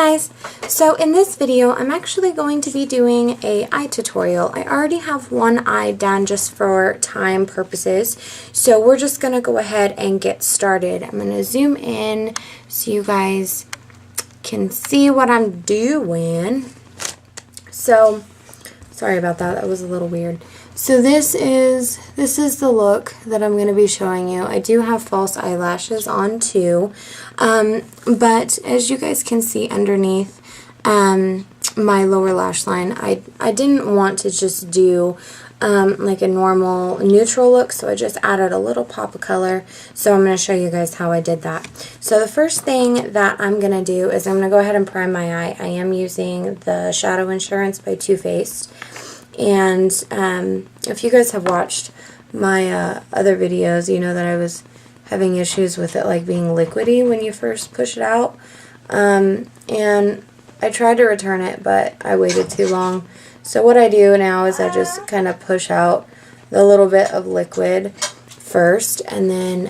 guys, so in this video I'm actually going to be doing a eye tutorial. I already have one eye done just for time purposes, so we're just going to go ahead and get started. I'm going to zoom in so you guys can see what I'm doing. So, sorry about that, that was a little weird. So this is the look that I'm going to be showing you. I do have false eyelashes on too, but as you guys can see underneath my lower lash line, I didn't want to just do like a normal neutral look, so I just added a little pop of color. So I'm going to show you guys how I did that. So the first thing that I'm going to do is I'm going to go ahead and prime my eye. I am using the Shadow Insurance by Too Faced. And if you guys have watched my other videos, you know that I was having issues with it like being liquidy when you first push it out. And I tried to return it, but I waited too long. So what I do now is I just kind of push out the little bit of liquid first, and then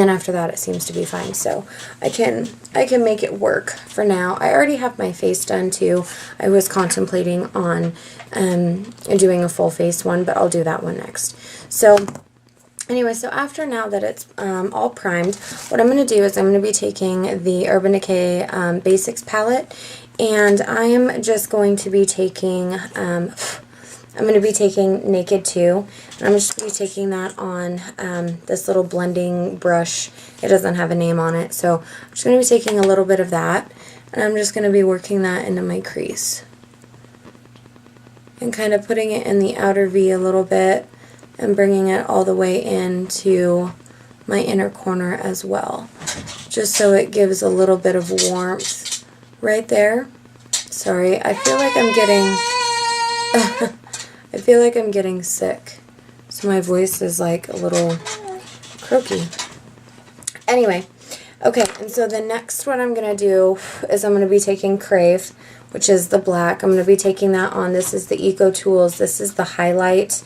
after that it seems to be fine. So I can make it work for now. I already have my face done too. I was contemplating on doing a full face one, but I'll do that one next. So anyway, so after now that it's all primed, what I'm going to do is I'm going to be taking the Urban Decay Basics palette, and I'm just going to be taking Naked 2, and I'm just going to be taking that on this little blending brush. It doesn't have a name on it, so I'm just going to be taking a little bit of that, and I'm just going to be working that into my crease. And kind of putting it in the outer V a little bit, and bringing it all the way into my inner corner as well. Just so it gives a little bit of warmth right there. Sorry, I feel like I'm getting... I feel like I'm getting sick, so my voice is like a little croaky. Anyway, okay, and so the next one I'm going to do is I'm going to be taking Crave, which is the black. I'm going to be taking that on. This is the Eco Tools. This is the highlight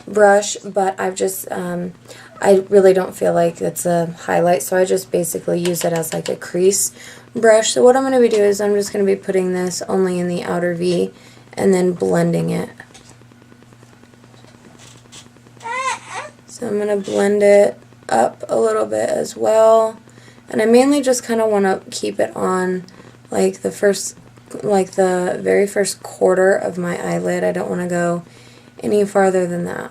brush, but I've just, I really don't feel like it's a highlight, so I just basically use it as like a crease brush. So what I'm going to be doing is I'm just going to be putting this only in the outer V, and then blending it. So I'm going to blend it up a little bit as well. And I mainly just kind of want to keep it on like the very first quarter of my eyelid. I don't want to go any farther than that.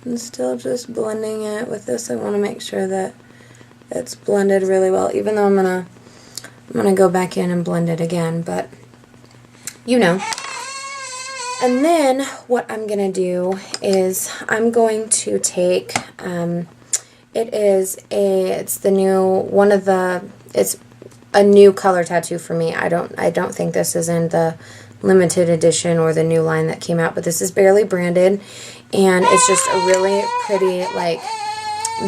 And still just blending it with this. I want to make sure that it's blended really well, even though I'm gonna go back in and blend it again, but you know. And then what I'm gonna do is I'm going to take it's a new color tattoo for me. I don't think this is in the limited edition or the new line that came out, but this is barely branded, and it's just a really pretty like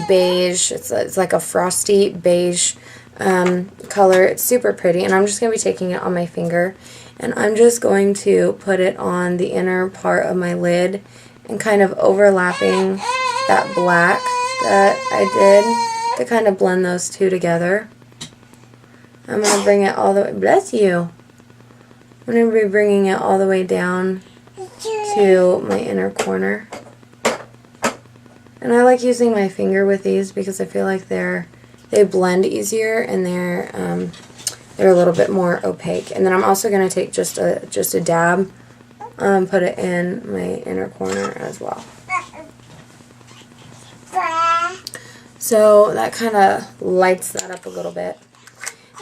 beige. It's like a frosty beige color. It's super pretty, and I'm just going to be taking it on my finger, and I'm just going to put it on the inner part of my lid and kind of overlapping that black that I did to kind of blend those two together. I'm going to bring it all the way, bless you. I'm going to be bringing it all the way down to my inner corner. And I like using my finger with these because I feel like they blend easier, and they're a little bit more opaque. And then I'm also going to take just a dab, put it in my inner corner as well. So that kind of lights that up a little bit.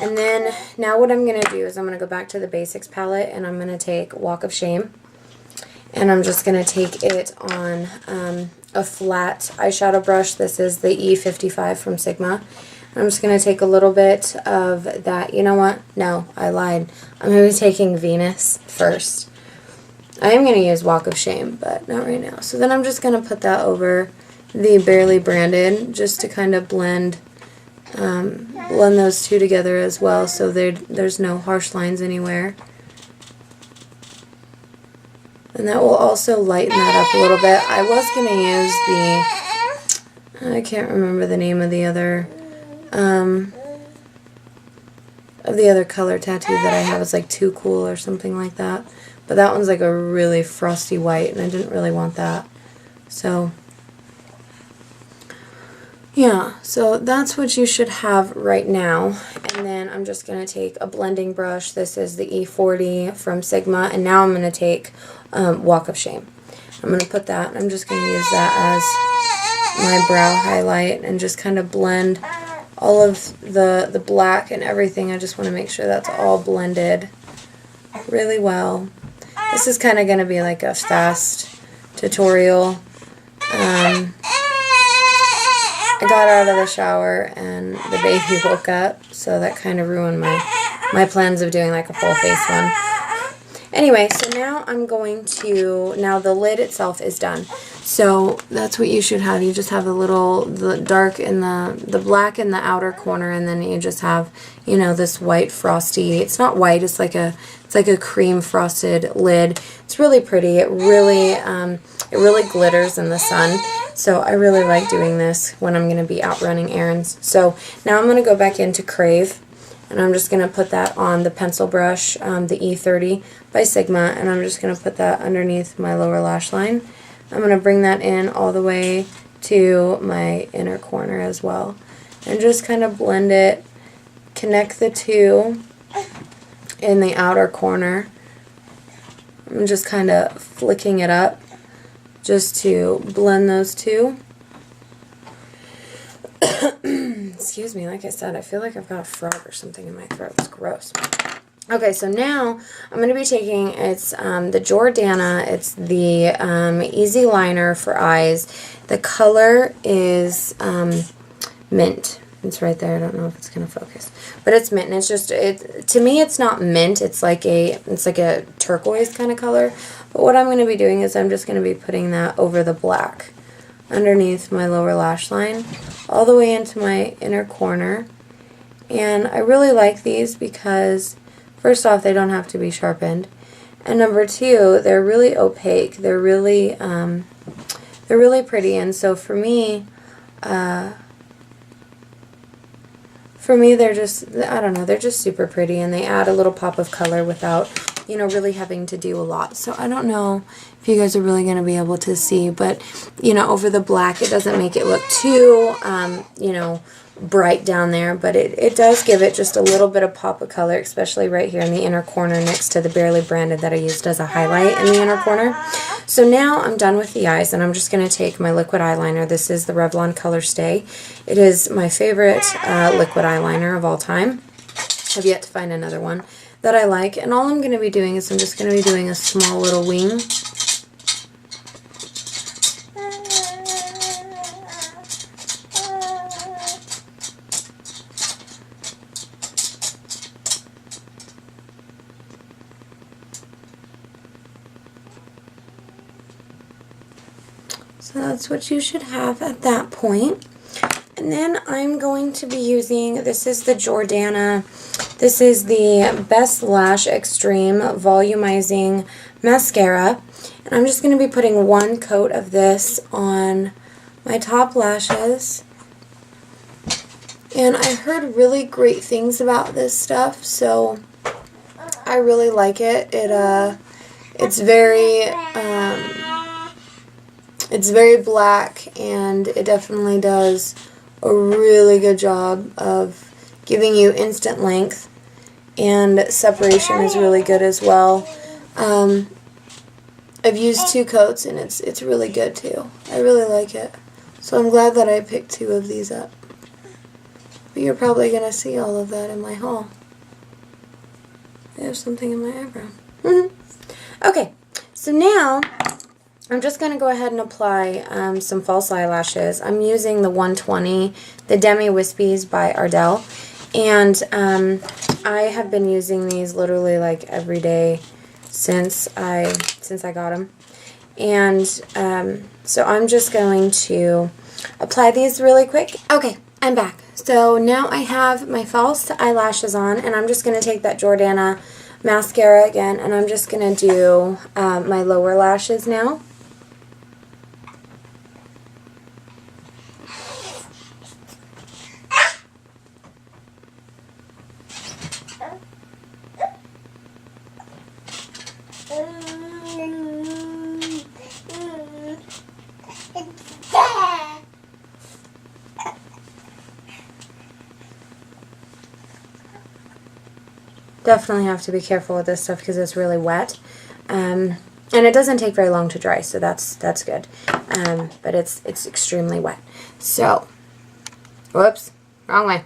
And then now what I'm going to do is I'm going to go back to the Basics palette, and I'm going to take Walk of Shame, and I'm just going to take it on a flat eyeshadow brush. This is the E55 from Sigma. I'm just going to take a little bit of that. You know what? No, I lied. I'm going to be taking Venus first. I am going to use Walk of Shame, but not right now. So then I'm just going to put that over the barely branded, just to kind of blend those two together as well, so there's no harsh lines anywhere. And that will also lighten that up a little bit. I was going to use I can't remember the name of the other color tattoo that I have. It's like Too Cool or something like that. But that one's like a really frosty white, and I didn't really want that. So, yeah, so that's what you should have right now. And then I'm just going to take a blending brush. This is the E40 from Sigma. And now I'm going to take Walk of Shame. I'm going to put that, and I'm just going to use that as my brow highlight and just kind of blend all of the black and everything. I just want to make sure that's all blended really well. This is kind of going to be like a fast tutorial. I got out of the shower and the baby woke up, so that kind of ruined my plans of doing like a full face one. Anyway, so now I'm going to, now the lid itself is done. So that's what you should have. You just have the dark in the black in the outer corner, and then you just have, you know, this white frosty, it's not white, it's like a cream frosted lid. It's really pretty. It really glitters in the sun. So I really like doing this when I'm going to be out running errands. So now I'm going to go back into Crave, and I'm just going to put that on the pencil brush, the E30 by Sigma, and I'm just going to put that underneath my lower lash line. I'm going to bring that in all the way to my inner corner as well, and just kind of blend it, connect the two in the outer corner. I'm just kind of flicking it up just to blend those two. Excuse me, like I said, I feel like I've got a frog or something in my throat. It's gross. Okay, so now I'm going to be taking, it's the Jordana, it's the Easy Liner for eyes. The color is mint. It's right there. I don't know if it's going to focus, but it's mint. And it's just, to me, it's not mint. It's like a turquoise kind of color. But what I'm going to be doing is I'm just going to be putting that over the black, underneath my lower lash line, all the way into my inner corner. And I really like these because, first off, they don't have to be sharpened, and number two, they're really opaque. They're really pretty. And so for me, they're just, I don't know, they're just super pretty, and they add a little pop of color without, you know, really having to do a lot. So I don't know if you guys are really going to be able to see, but, you know, over the black, it doesn't make it look too, you know, bright down there, but it does give it just a little bit of pop of color, especially right here in the inner corner next to the Barely Branded that I used as a highlight in the inner corner. So now I'm done with the eyes, and I'm just going to take my liquid eyeliner. This is the Revlon Color Stay. It is my favorite liquid eyeliner of all time. I've yet to find another one that I like, and all I'm going to be doing is I'm just going to be doing a small little wing. So that's what you should have at that point. And then I'm going to be using, this is the Jordana, this is the Best Lash Extreme Volumizing Mascara. And I'm just going to be putting one coat of this on my top lashes. And I heard really great things about this stuff, so I really like it. It's very black, and it definitely does a really good job of giving you instant length, and separation is really good as well. I've used 2 coats, and it's really good too. I really like it. So I'm glad that I picked 2 of these up. But you're probably going to see all of that in my haul. I have something in my eyebrow. Okay, so now I'm just going to go ahead and apply some false eyelashes. I'm using the 120, the Demi Wispies by Ardell. And I have been using these literally like every day since I got them. And so I'm just going to apply these really quick. Okay, I'm back. So now I have my false eyelashes on, and I'm just going to take that Jordana mascara again, and I'm just going to do my lower lashes now. Definitely have to be careful with this stuff because it's really wet. And it doesn't take very long to dry, so that's good. But it's extremely wet. So, whoops, wrong way.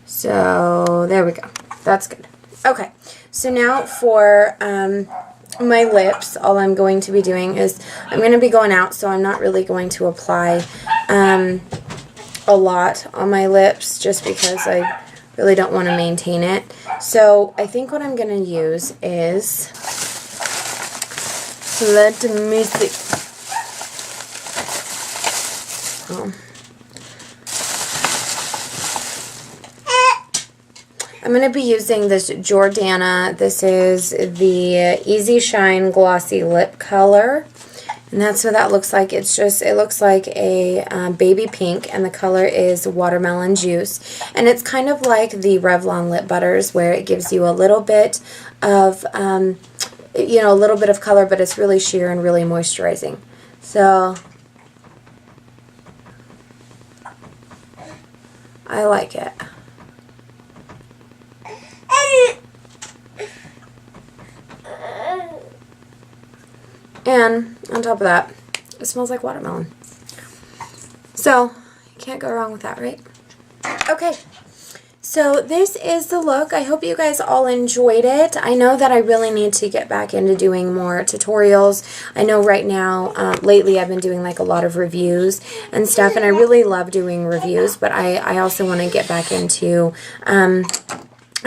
So, there we go. That's good. Okay, so now for my lips, all I'm going to be doing is, I'm going to be going out, so I'm not really going to apply a lot on my lips, just because I really don't want to maintain it. So I think what I'm going to use is, let me see. I'm going to be using this Jordana. This is the easyshine glossy lip color. And that's what that looks like. It's just, it looks like a baby pink, and the color is watermelon juice. And it's kind of like the Revlon lip butters, where it gives you a little bit of, you know, a little bit of color, but it's really sheer and really moisturizing. So, I like it. And on top of that, it smells like watermelon. So, you can't go wrong with that, right? Okay, so this is the look. I hope you guys all enjoyed it. I know that I really need to get back into doing more tutorials. I know right now, lately I've been doing like a lot of reviews and stuff, and I really love doing reviews, but I also want to get back into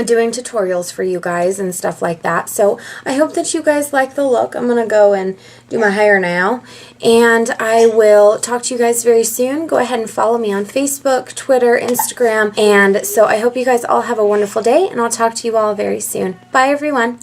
doing tutorials for you guys and stuff like that. So I hope that you guys like the look. I'm going to go and do my hair now, and I will talk to you guys very soon. Go ahead and follow me on Facebook, Twitter, Instagram, and so I hope you guys all have a wonderful day, and I'll talk to you all very soon. Bye everyone.